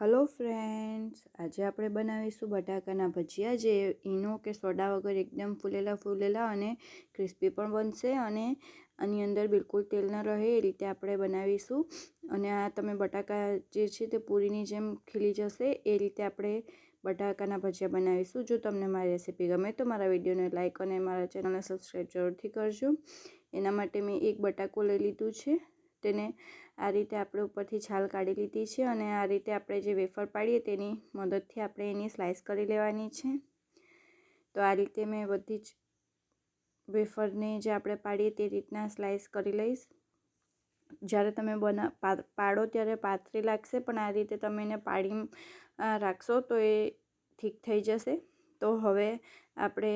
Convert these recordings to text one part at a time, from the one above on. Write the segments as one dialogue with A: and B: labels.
A: Hello friends, આજે આપણે બનાવીશું બટાકાના ભજીયા, જે ઈનો કે સોડા વગર એકદમ ફૂલેલા અને ક્રિસ્પી પણ બનશે અને આની અંદર બિલકુલ તેલ ન રહે એ રીતે આપણે બનાવીશું. અને આ તમે બટાકા જે છે તે પૂરીની જેમ ખીલી જશે એ રીતે આપણે બટાકાના ભજીયા બનાવીશું. જો તમને મારી રેસીપી ગમે તો મારા વિડીયોને લાઇક અને મારા ચેનલને સબસ્ક્રાઈબ જરૂરથી કરજો. એના માટે મેં એક બટાકો લઈ લીધું છે. તેને આ રીતે આપણે ઉપરથી છાલ કાઢી લીધી છે અને આ રીતે આપણે જે વેફર પાડીએ તેની મદદથી આપણે એની સ્લાઇસ કરી લેવાની છે. તો આ રીતે મેં બધી જ વેફરને જે આપણે પાડીએ તે રીતના સ્લાઇસ કરી લઈશ. જ્યારે તમે પાડો ત્યારે પાતળી લાગશે, પણ આ રીતે તમે એને પાડી રાખશો તો એ ઠીક થઈ જશે. તો હવે આપણે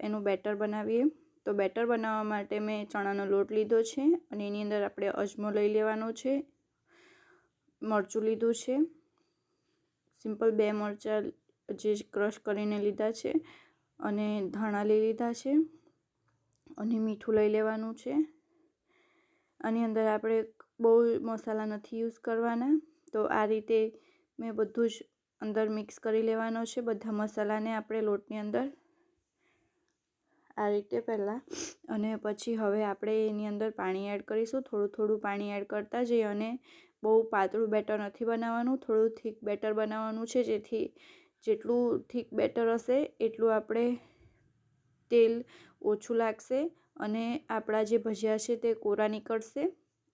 A: એનું બેટર બનાવીએ. તો બેટર બનાવવા માટે મેં ચણાનો લોટ લીધો છે અને એની અંદર આપણે અજમો લઈ લેવાનો છે, મરચું લીધું છે, સિમ્પલ 2 મરચાં જે ક્રશ કરીને લીધા છે, અને ધાણા લઈ લીધા છે અને મીઠું લઈ લેવાનું છે. આની અંદર આપણે બહુ મસાલા નથી યુઝ કરવાના. તો આ રીતે મેં બધું જ અંદર મિક્સ કરી લેવાનો છે, બધા મસાલાને આપણે લોટની અંદર આ રીતે પહેલાં. અને પછી હવે આપણે એની અંદર પાણી એડ કરીશું. થોડું પાણી એડ કરતા જઈએ અને બહુ પાતળું બેટર નથી બનાવવાનું, થોડું થીક બેટર બનાવવાનું છે. જેટલું થીક બેટર હશે એટલું આપણે તેલ ઓછું લાગશે અને આપણા જે ભજીયા છે તે કોરા નીકળશે.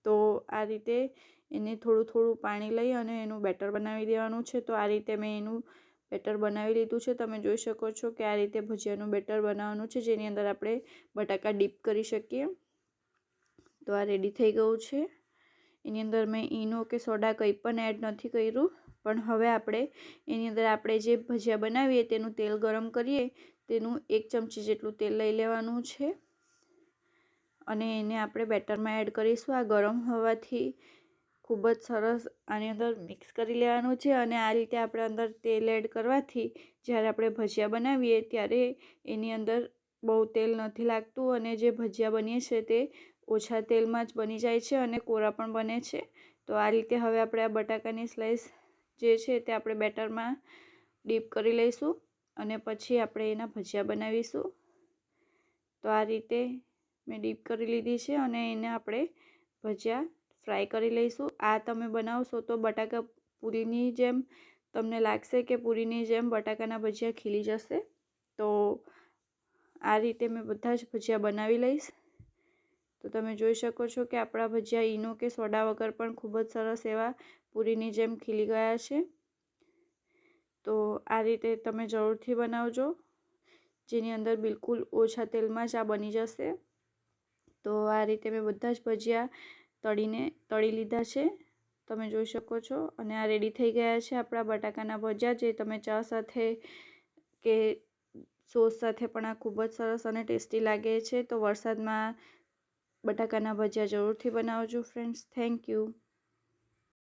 A: તો આ રીતે એને થોડું પાણી લઈ અને એનું બેટર બનાવી દેવાનું છે. તો આ રીતે મેં એનું બેટર બનાવી લીધું છે. તમે જોઈ શકો છો કે આ રીતે ભજીયાનું બેટર બનાવવાનું છે, જેની અંદર આપણે બટાકા ડીપ કરી શકીએ. તો આ રેડી થઈ ગયું છે. એની અંદર મેં ઈનો કે સોડા કંઈ પણ એડ નથી કર્યું, પણ હવે આપણે એની અંદર આપણે જે ભજીયા બનાવીએ તેનું તેલ ગરમ કરીએ, તેનું 1 ચમચી જેટલું તેલ લઈ લેવાનું છે અને એને આપણે બેટરમાં એડ કરીશું. આ ગરમ હોવાથી ખૂબ જ સરસ આની અંદર મિક્સ કરી લેવાનું છે. અને આ રીતે આપણે અંદર તેલ એડ કરવાથી જ્યારે આપણે ભજીયા બનાવીએ ત્યારે એની અંદર બહુ તેલ નથી લાગતું અને જે ભજીયા બનીએ છે તે ઓછા તેલમાં જ બની જાય છે અને કોરા પણ બને છે. તો આ રીતે હવે આપણે આ બટાકાની સ્લાઈસ જે છે તે આપણે બેટરમાં ડીપ કરી લઈશું અને પછી આપણે એના ભજીયા બનાવીશું. તો આ રીતે મેં ડીપ કરી લીધી છે અને એને આપણે ભજીયા ફ્રાય કરી લઈશું. આ તમે બનાવશો તો બટાકા પૂરીની જેમ તમને લાગશે કે પૂરીની જેમ બટાકાના ભજીયા ખીલી જશે. તો આ રીતે મેં બધા જ ભજીયા બનાવી લઈશ. તો તમે જોઈ શકો છો કે આપણા ભજીયા ઈનો કે સોડા વગર પણ ખૂબ જ સરસ એવા પૂરીની જેમ ખીલી ગયા છે. તો આ રીતે તમે જરૂરથી બનાવજો, જેની અંદર બિલકુલ ઓછા તેલમાં જ આ બની જશે. તો આ રીતે મેં બધા જ ભજીયા તળી લીધા છે, તમે જોઈ શકો છો. અને આ રેડી થઈ ગયા છે આપણા બટાકાના ભજીયા, જે તમે ચા સાથે કે સોસ સાથે પણ આ ખૂબ જ સરસ અને ટેસ્ટી લાગે છે. તો વરસાદમાં બટાકાના ભજીયા જરૂરથી બનાવજો ફ્રેન્ડ્સ. Thank you.